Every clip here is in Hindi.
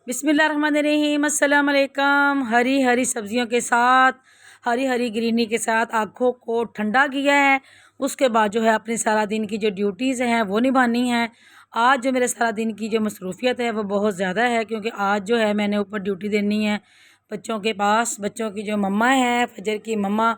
बिस्मिल्लाहिर्रहमानिर्रहीम अस्सलाम वालेकुम। हरी हरी सब्जियों के साथ, हरी हरी ग्रीनी के साथ आँखों को ठंडा किया है। उसके बाद जो है अपनी सारा दिन की जो ड्यूटीज़ हैं वो निभानी है। आज जो मेरे सारा दिन की जो मसरूफियत है वो बहुत ज़्यादा है, क्योंकि आज जो है मैंने ऊपर ड्यूटी देनी है बच्चों के पास। बच्चों की जो मम्मा है, फजर की मम्मा,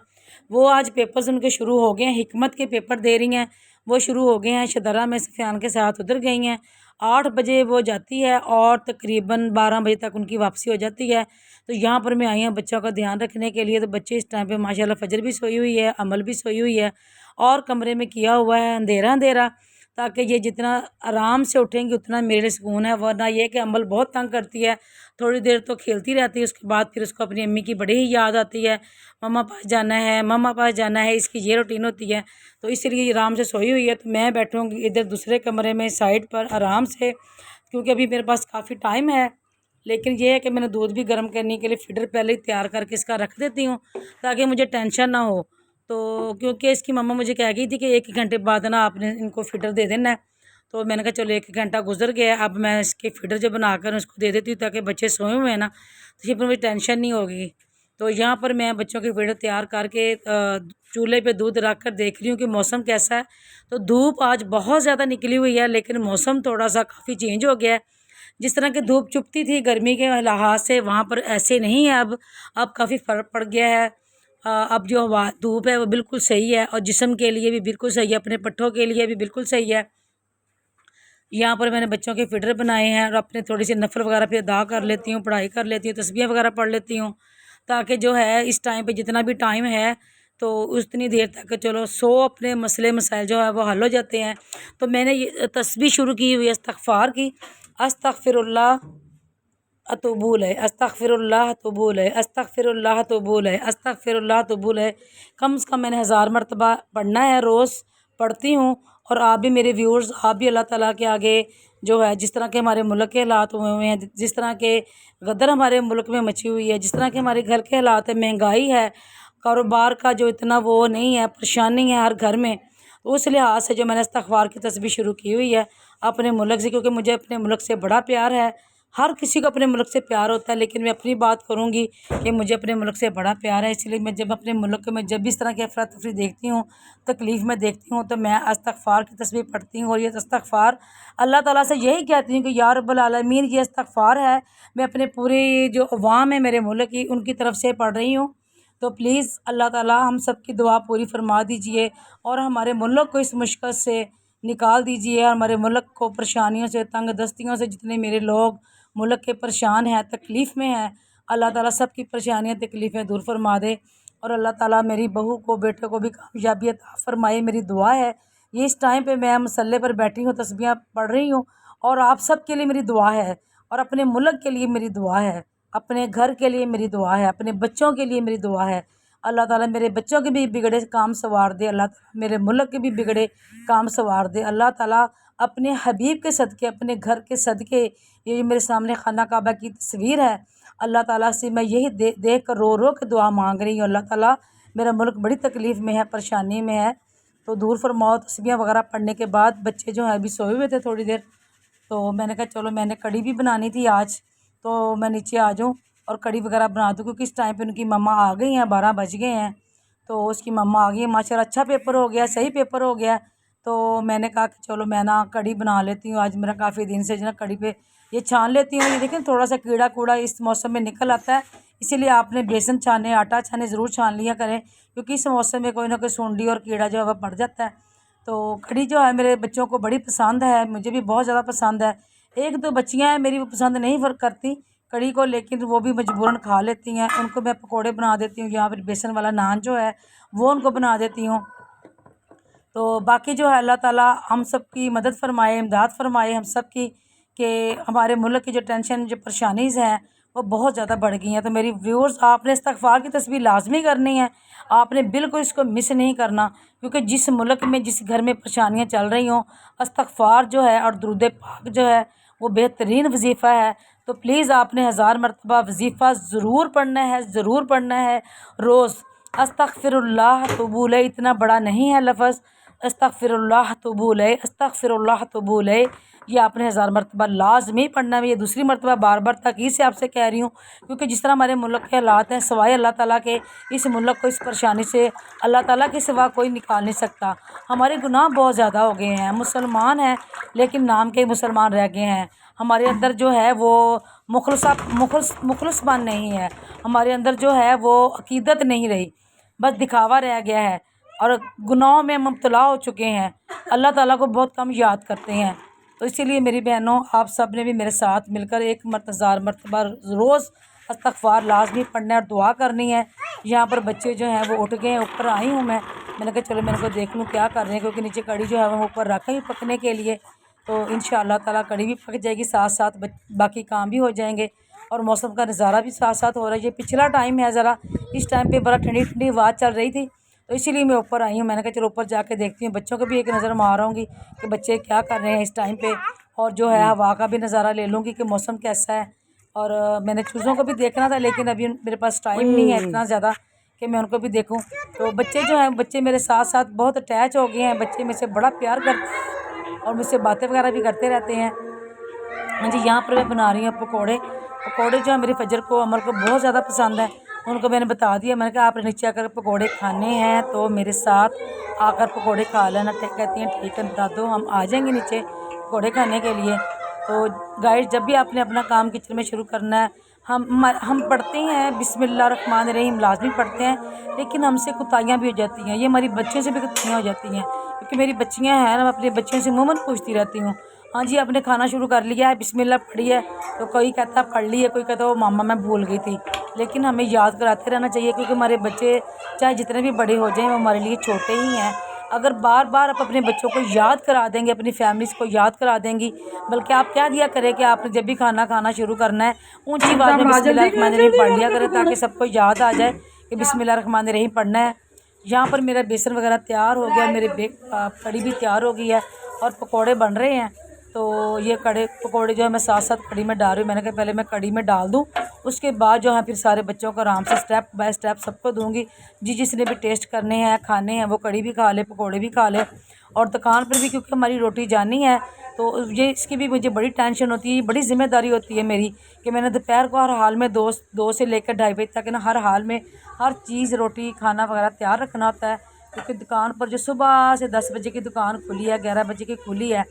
वो आज पेपर्स उनके शुरू हो गए हैं। हिकमत के पेपर दे रही हैं, वो शुरू हो गए हैं। शदरा में सफ़ियान के साथ उधर गई हैं। 8 बजे वो जाती है और तकरीबन 12 बजे तक उनकी वापसी हो जाती है। तो यहाँ पर मैं आई हूँ बच्चों का ध्यान रखने के लिए। तो बच्चे इस टाइम पे माशाल्लाह फजर भी सोई हुई है, अमल भी सोई हुई है और कमरे में किया हुआ है अंधेरा अंधेरा, ताकि ये जितना आराम से उठेंगे उतना मेरे लिए सुकून है। वरना ये कि अमल बहुत तंग करती है, थोड़ी देर तो खेलती रहती है, उसके बाद फिर उसको अपनी अम्मी की बड़ी ही याद आती है, मम्मा पास जाना है, मम्मा पास जाना है। इसकी ये रूटीन होती है। तो इसलिए आराम से सोई हुई है। तो मैं बैठूँगी इधर दूसरे कमरे में साइड पर आराम से, क्योंकि अभी मेरे पास काफ़ी टाइम है। लेकिन ये है कि मैंने दूध भी गर्म करने के लिए फ़िल्टर पहले ही तैयार करके इसका रख देती हूँ, ताकि मुझे टेंशन ना हो। तो क्योंकि इसकी मम्मा मुझे कह गई थी कि 1 घंटे बाद ना आपने इनको फ़िल्टर दे देना है। तो मैंने कहा चलो 1 घंटा गुजर गया है, अब मैं इसके फ़िल्टर जो बनाकर उसको दे देती हूँ, ताकि बच्चे सोए हुए हैं ना, तो ये पर मुझे टेंशन नहीं होगी। तो यहाँ पर मैं बच्चों की फ़िल्टर तैयार करके चूल्हे पे दूध रख कर देख रही हूँ कि मौसम कैसा है। तो धूप आज बहुत ज़्यादा निकली हुई है, लेकिन मौसम थोड़ा सा काफ़ी चेंज हो गया है। जिस तरह की धूप चुभती थी गर्मी के लिहाज से, वहाँ पर ऐसे नहीं है अब काफ़ी फ़र्क पड़ गया है। अब जो हवा धूप है वो बिल्कुल सही है और जिस्म के लिए भी बिल्कुल सही है, अपने पट्ठों के लिए भी बिल्कुल सही है। यहाँ पर मैंने बच्चों के फ़िल्टर बनाए हैं और अपने थोड़ी सी नफल वगैरह फिर अदा कर लेती हूँ, पढ़ाई कर लेती हूँ, तस्बीह वगैरह पढ़ लेती हूँ, ताकि जो है इस टाइम पे जितना भी टाइम है तो उतनी देर तक चलो अपने मसले मसाइल जो है वो हल हो जाते हैं। तो मैंने ये तस्बीह शुरू की हुई है इस्तग़फ़ार की। अस्तग़फ़िरुल्लाह अतूबू इलैह, अस्तग़फ़िरुल्लाह अतूबू इलैह, अस्तग़फ़िरुल्लाह अतूबू इलैह, अस्तग़फ़िरुल्लाह अतूबू इलैह। कम से कम मैंने 1000 मरतबा पढ़ना है, रोज़ पढ़ती हूँ। और आप भी मेरे व्यूअर्स, आप भी अल्लाह ताला के आगे जो है, जिस तरह के हमारे मुल्क के हालात हुए हुए हैं, जिस तरह के गदर हमारे मुल्क में मची हुई है, जिस तरह के हमारे घर के हालात है, महंगाई है, कारोबार का जो इतना वो नहीं है, परेशानी है हर घर में, तो उस लिहाज से जो मैंने इस्तग़फ़ार की तस्बीह शुरू की हुई है अपने मुल्क से, क्योंकि मुझे अपने मुल्क से बड़ा प्यार है। हर किसी को अपने मुल्क से प्यार होता है, लेकिन मैं अपनी बात करूँगी कि मुझे अपने मुल्क से बड़ा प्यार है। इसलिए मैं जब अपने मुल्क में जब भी इस तरह की अफरा तफरी देखती हूँ, तकलीफ़ में देखती हूँ, तो मैं इस्तग़फ़ार की तस्बीह पढ़ती हूँ। और ये इस्तग़फ़ार अल्लाह ताला से यही कहती हूँ कि या रब्बुल आलमीन, ये इस्तग़फ़ार है मैं अपने पूरे जो अवाम है मेरे मुल्क की, उनकी तरफ से पढ़ रही हूँ। तो प्लीज़ अल्लाह ताला हम सब की दुआ पूरी फरमा दीजिए और हमारे मुल्क को इस मुश्किल से निकाल दीजिए। हमारे मुल्क को परेशानियों से, तंग दस्तियों से, जितने मेरे लोग मुल्क के परेशान हैं, तकलीफ़ में हैं, अल्लाह ताला सब की परेशानियाँ तकलीफ़ें दूर फरमा दे। और अल्लाह ताला मेरी बहू को, बेटे को भी कामयाबी अता फ़रमाए, मेरी दुआ है। ये इस टाइम पे मैं मसल्ले पर बैठी हूँ, तस्बीह पढ़ रही हूँ, और आप सब के लिए मेरी दुआ है, और अपने मुल्क के लिए मेरी दुआ है, अपने घर के लिए मेरी दुआ है, अपने बच्चों के लिए मेरी दुआ है। अल्लाह ताला मेरे बच्चों के भी बिगड़े काम संवार दे, अल्लाह ताला मेरे मुल्क के भी बिगड़े काम संवार दे। अल्लाह ताला अपने हबीब के सदक़े, अपने घर के सदक़े, ये मेरे सामने खाना काबा की तस्वीर है, अल्लाह ताला से मैं यही देख कर रो रो के दुआ मांग रही हूँ। अल्लाह ताला मेरा मुल्क बड़ी तकलीफ़ में है, परेशानी में है, तो दूर फरमाओ। तस्बीह वगैरह पढ़ने के बाद बच्चे जो हैं अभी सोए हुए थे थोड़ी देर, तो मैंने कहा चलो, मैंने कड़ी भी बनानी थी आज, तो मैं नीचे आ जाऊँ और कड़ी वगैरह बना दूँ, क्योंकि इस टाइम पे उनकी मम्मा आ गई हैं, 12 बज गए हैं। तो उसकी मम्मा आ गई है, माशाल्लाह अच्छा पेपर हो गया, सही पेपर हो गया। तो मैंने कहा कि चलो मैं ना कड़ी बना लेती हूँ आज, मेरा काफ़ी दिन से जो ना कड़ी पे ये छान लेती हूँ। ये देखें थोड़ा सा कीड़ा कूड़ा इस मौसम में निकल आता है, इसीलिए आपने बेसन छाने, आटा छाने ज़रूर छान लिया करें, क्योंकि इस मौसम में कोई ना कोई सूंडी और कीड़ा जो है वह पड़ जाता है। तो कड़ी जो है मेरे बच्चों को बड़ी पसंद है, मुझे भी बहुत ज़्यादा पसंद है। 1-2 बच्चियाँ हैं मेरी, वो पसंद नहीं करती कड़ी को, लेकिन वो भी मजबूरन खा लेती हैं। उनको मैं पकोड़े बना देती हूँ, या फिर बेसन वाला नान जो है वो उनको बना देती हूँ। तो बाकी जो है अल्लाह ताला हम सब की मदद फ़रमाए, इमदाद फ़रमाए हम सब की, कि हमारे मुल्क की जो टेंशन, जो परेशानीज़ हैं वो बहुत ज़्यादा बढ़ गई हैं। तो मेरी व्यूअर्स, आपने इस्तग़फ़ार की तस्बीह लाज़मी करनी है, आपने बिल्कुल इसको मिस नहीं करना, क्योंकि जिस मुल्क में, जिस घर में परेशानियाँ चल रही हों, इस्तग़फ़ार जो है और दुरूद पाक जो है वो बेहतरीन वजीफ़ा है। तो प्लीज़ आपने 1000 मरतबा वजीफ़ा ज़रूर पढ़ना है, ज़रूर पढ़ना है रोज़। अस्तग़फ़िरुल्लाह तूबू इलैह, इतना बड़ा नहीं है लफ़्ज़, अस्तग़फ़िरुल्लाह तूबू इलैह, अस्तग़फ़िरुल्लाह तूबू इलैह, ये आपने 1000 मरतबा लाजमी पढ़ना है। ये दूसरी मरतबा बार बार ताकीद से आपसे कह रही हूँ, क्योंकि जिस तरह हमारे मुल्क के हालात हैं, सवाए अल्लाह ताला के इस मुल्क को इस परेशानी से अल्लाह ताला के सिवा कोई निकाल नहीं सकता। हमारे गुनाह बहुत ज़्यादा हो गए हैं। मुसलमान हैं लेकिन नाम के मुसलमान रह गए हैं। हमारे अंदर जो है वो मुखलसपन नहीं है। हमारे अंदर जो है वो अकीदत नहीं रही, बस दिखावा रह गया है और गुनाहों में मुब्तला हो चुके हैं। अल्लाह ताला को बहुत कम याद करते हैं। तो इसीलिए मेरी बहनों, आप सब ने भी मेरे साथ मिलकर 1000 मरतबा रोज़ इस्तग़फ़ार लाज़मी पढ़ना है और दुआ करनी है। यहाँ पर बच्चे जो हैं वो उठ गए हैं, ऊपर आई हूँ मैंने कहा चलो मैंने को देख लूँ क्या कर रहे हैं, क्योंकि नीचे कड़ी जो है वो ऊपर रखा ही पकने के लिए। तो इंशाअल्लाह ताला कड़ी भी पक जाएगी, साथ साथ बाकी काम भी हो जाएंगे और मौसम का नज़ारा भी साथ साथ हो रहा है। ये पिछला टाइम है, ज़रा इस टाइम पे बड़ा ठंडी ठंडी हवा चल रही थी, तो इसीलिए मैं ऊपर आई हूँ। मैंने कहा चलो ऊपर जाके देखती हूँ, बच्चों को भी एक नज़र मारूंगी कि बच्चे क्या कर रहे हैं इस टाइम पे, और जो है हवा का भी नज़ारा ले लूँगी कि मौसम कैसा है। और मैंने चूज़ों को भी देखना था, लेकिन अभी मेरे पास टाइम नहीं है इतना ज़्यादा कि मैं उनको भी देखूं। तो बच्चे जो हैं, बच्चे मेरे साथ साथ बहुत अटैच हो गए हैं। बच्चे मुझसे बड़ा प्यार करते और मुझसे बातें वगैरह भी करते रहते हैं। हाँ जी, यहाँ पर मैं बना रही हूँ पकोड़े जो है मेरे फजर को, अमल को बहुत ज़्यादा पसंद है। उनको मैंने बता दिया, मैंने कहा आप नीचे आकर पकोड़े खाने हैं तो मेरे साथ आकर पकोड़े खा लेना। कहती हैं ठीक है दादो, हम आ जाएंगे नीचे पकोड़े खाने के लिए। तो गाइस, जब भी आपने अपना काम किचन में शुरू करना है, हम पढ़ते हैं बिस्मिल्लाहिर्रहमानिर्रहीम लाजमी पढ़ते हैं, लेकिन हमसे कुताइयाँ भी हो जाती हैं। ये हमारी बच्चों से भी कुताइयाँ हो जाती हैं, क्योंकि मेरी बच्चियाँ हैं ना, मैं अपने बच्चों से मुमन पूछती रहती हूँ, हाँ जी आपने खाना शुरू कर लिया है, बिस्मिल्लाह पढ़ी है? तो कोई कहता पढ़ ली है, कोई कहता वो मामा मैं भूल गई थी। लेकिन हमें याद कराते रहना चाहिए, क्योंकि हमारे बच्चे चाहे जितने भी बड़े हो जाएं वो हमारे लिए छोटे ही हैं। अगर बार बार आप अपने बच्चों को याद करा देंगे, अपनी फैमिलीज़ को याद करा देंगी, बल्कि आप क्या दिया करें कि आपने जब भी खाना शुरू करना है ऊंची आवाज़ में बिस्मिल्लाहिर्रहमानिर्रहीम पढ़ लिया करें, ताकि सबको याद आ जाए कि बिस्मिल्लाहिर्रहमानिर्रहीम पढ़ना है। यहाँ पर मेरा बेसन वगैरह तैयार हो गया, मेरे कड़ी भी तैयार हो गई है और पकौड़े बन रहे हैं। तो ये पकौड़े जो है मैं साथ साथ कड़ी में डाल रही हूँ। मैंने कहा पहले मैं कड़ी में डाल दूँ, उसके बाद जो है फिर सारे बच्चों को आराम से स्टेप बाय स्टेप सबको दूँगी। जिसने भी टेस्ट करने हैं, खाने हैं, वो कड़ी भी खा ले, पकौड़े भी खा ले। और दुकान पर भी, क्योंकि हमारी रोटी जानी है, तो ये इसकी भी मुझे बड़ी टेंशन होती है, बड़ी जिम्मेदारी होती है मेरी, कि मैंने दोपहर को हर हाल में 2 से लेकर 2:30 बजे तक ना हर हाल में हर चीज़ रोटी खाना वगैरह तैयार रखना होता है। क्योंकि दुकान पर जो सुबह से 10 बजे की दुकान खुली है, 11 बजे की खुली है,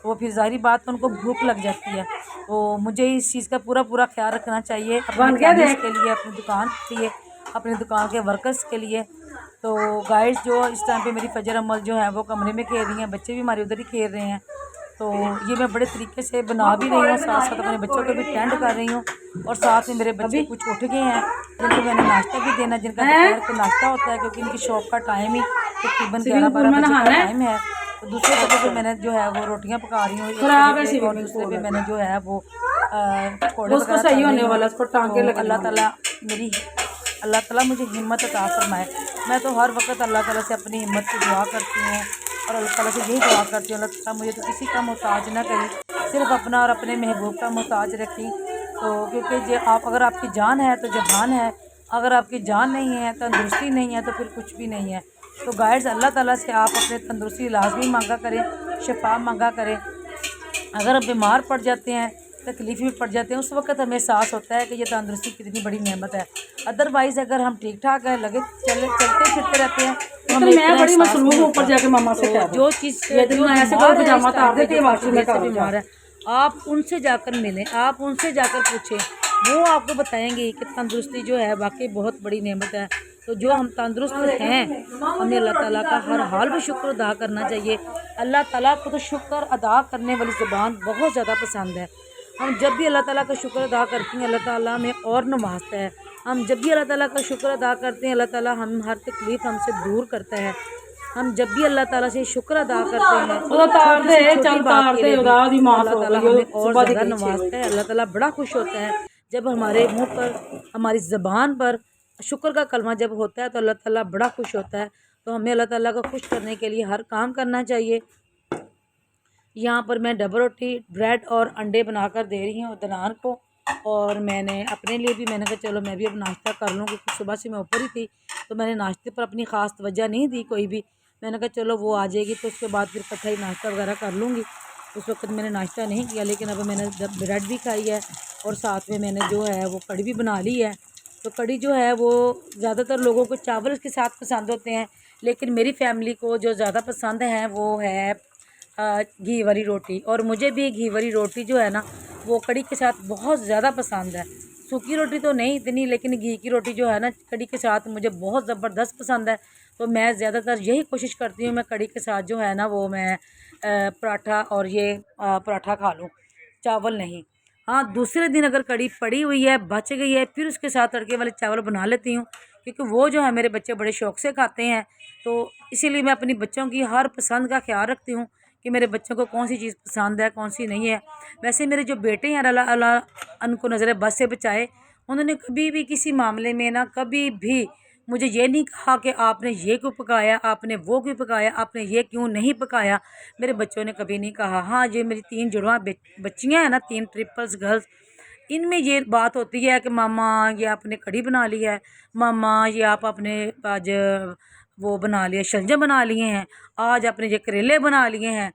वो फिर ज़ाहिर बात तो उनको भूख लग जाती है। तो मुझे इस चीज़ का पूरा ख्याल रखना चाहिए अपने फैमिलीज़ के लिए, अपनी दुकान के लिए, अपनी दुकान के वर्कर्स के लिए। तो गाइस, जो इस टाइम पे मेरी फजर अमल जो है वो कमरे में खेल रही हैं, बच्चे भी हमारे उधर ही खेल रहे हैं। तो ये मैं बड़े तरीके से बना भी रही हूँ, साथ साथ अपने बच्चों को भी टेंड कर रही हूँ, और साथ में मेरे बच्चे कुछ उठ गए हैं जिनको मैंने नाश्ता भी देना, जिनका दोपहर को नाश्ता होता है, क्योंकि इनकी शॉप का टाइम ही तकरीबन 11-12 बजे का टाइम है। तो दूसरे जगह पे मैंने जो है वो रोटियां पका रही हूँ, और दूसरे पे मैंने जो है वो पकौड़े वगैरह सही होने वाला उसको टांके लगे। अल्लाह ताला मुझे हिम्मत अता फरमाए। मैं तो हर वक्त अल्लाह ताला से अपनी हिम्मत की दुआ करती हूँ और अल्लाह ताला से यही दुआ करती हूँ, अल्लाह ताला मुझे तो किसी का मोहताज ना करी, सिर्फ अपना और अपने महबूब का मोहताज रखी। तो क्योंकि जो अगर आपकी जान है तो जहान है, अगर आपकी जान नहीं है, तंदुरुस्ती नहीं है, तो फिर कुछ भी नहीं है। तो गाइस, अल्लाह ताला से आप अपने तंदुरुस्ती लाजमी मांगा करें, शिफा मांगा करें। अगर आप बीमार पड़ जाते हैं, तकलीफ़ में पड़ जाते हैं, उस वक्त हमें एहसास होता है कि ये तंदुरुस्ती कितनी बड़ी नेमत है। अदरवाइज़ अगर हम ठीक ठाक है, चलते फिरते रहते हैं, तो हमें मैं बड़ी मसरूफ ऊपर जाके मामा से जो चीज़ बीमार है, आप उनसे जाकर मिलें, आप उनसे जाकर पूछें, वो आपको बताएंगे कि तंदुरुस्ती जो है वाकई बहुत बड़ी नेमत है। तो जो हम तंदुरुस्त हैं, हमें अल्लाह ताला का हर हाल में शुक्र अदा करना चाहिए। अल्लाह ताला को तो शुक्र अदा करने वाली ज़ुबान बहुत ज़्यादा पसंद है। हम जब भी अल्लाह ताला का शुक्र अदा करते हैं, अल्लाह ताला हमें और नवाजता है। हम जब भी अल्लाह ताला का शुक्र अदा करते हैं, अल्लाह ताला हम हर तकलीफ़ हमसे दूर करता है। हम जब भी अल्लाह ताला से शुक्र अदा करते हैं, अल्लाह ताला हमें और ज़्यादा नवाजता है। अल्लाह ताला बड़ा खुश होता है जब हमारे मुँह पर, हमारी ज़बान पर शुक्र का कलमा जब होता है, तो अल्लाह ताला बड़ा खुश होता है। तो हमें अल्लाह ताला को खुश करने के लिए हर काम करना चाहिए। यहाँ पर मैं डबल रोटी, ब्रेड और अंडे बनाकर दे रही हूँ दनार को, और मैंने अपने लिए भी, मैंने कहा चलो मैं भी अब नाश्ता कर लूँ, क्योंकि सुबह से मैं ऊपर ही थी, तो मैंने नाश्ते पर अपनी ख़ास तवज्जो नहीं दी कोई भी। मैंने कहा चलो वो आ जाएगी तो उसके बाद फिर इकट्ठा ही नाश्ता वगैरह कर लूँगी। उस वक्त मैंने नाश्ता नहीं किया, लेकिन अब मैंने ब्रेड भी खाई है और साथ में मैंने जो है वो कड़ी भी बना ली है। तो कड़ी जो है वो ज़्यादातर लोगों को चावल के साथ पसंद होते हैं, लेकिन मेरी फैमिली को जो ज़्यादा पसंद है वो है घी वाली रोटी। और मुझे भी घी वाली रोटी जो है ना वो कड़ी के साथ बहुत ज़्यादा पसंद है। सूखी रोटी तो नहीं इतनी, लेकिन घी की रोटी जो है ना कड़ी के साथ मुझे बहुत ज़बरदस्त पसंद है। तो मैं ज़्यादातर यही कोशिश करती हूँ मैं कड़ी के साथ जो है ना वो मैं पराठा और ये पराठा खा लूँ, चावल नहीं। हाँ, दूसरे दिन अगर कड़ी पड़ी हुई है बच गई है फिर उसके साथ तड़के वाले चावल बना लेती हूँ, क्योंकि वो जो है मेरे बच्चे बड़े शौक़ से खाते हैं। तो इसीलिए मैं अपनी बच्चों की हर पसंद का ख्याल रखती हूँ कि मेरे बच्चों को कौन सी चीज़ पसंद है कौन सी नहीं है। वैसे मेरे जो बेटे हैं अल्लाह अल्लाह उनको नज़र बद से बचाए, उन्होंने कभी भी किसी मामले में ना कभी भी मुझे ये नहीं कहा कि आपने ये क्यों पकाया, आपने वो क्यों पकाया, आपने ये क्यों नहीं पकाया। मेरे बच्चों ने कभी नहीं कहा। हाँ, ये मेरी 3 जुड़वा बच्चियाँ हैं ना, 3 ट्रिपल्स गर्ल्स, इनमें ये बात होती है कि मामा ये आपने कड़ी बना ली है, मामा ये आप आपने आज वो बना लिया शलजम बना लिए हैं, आज आपने ये करेले बना लिए हैं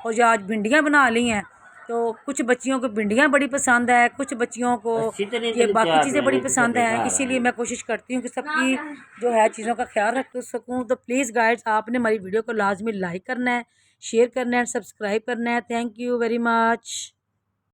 और ये आज भिंडियाँ बना ली हैं। तो कुछ बच्चियों को भिंडियाँ बड़ी पसंद है, कुछ बच्चियों को ये बाकी चीज़ें बड़ी पसंद हैं। इसीलिए मैं कोशिश करती हूँ कि सबकी जो है चीज़ों का ख्याल रख सकूँ। तो प्लीज़ गाइड्स आपने हमारी वीडियो को लाजमी लाइक करना है, शेयर करना है, सब्सक्राइब करना है। Thank you very much.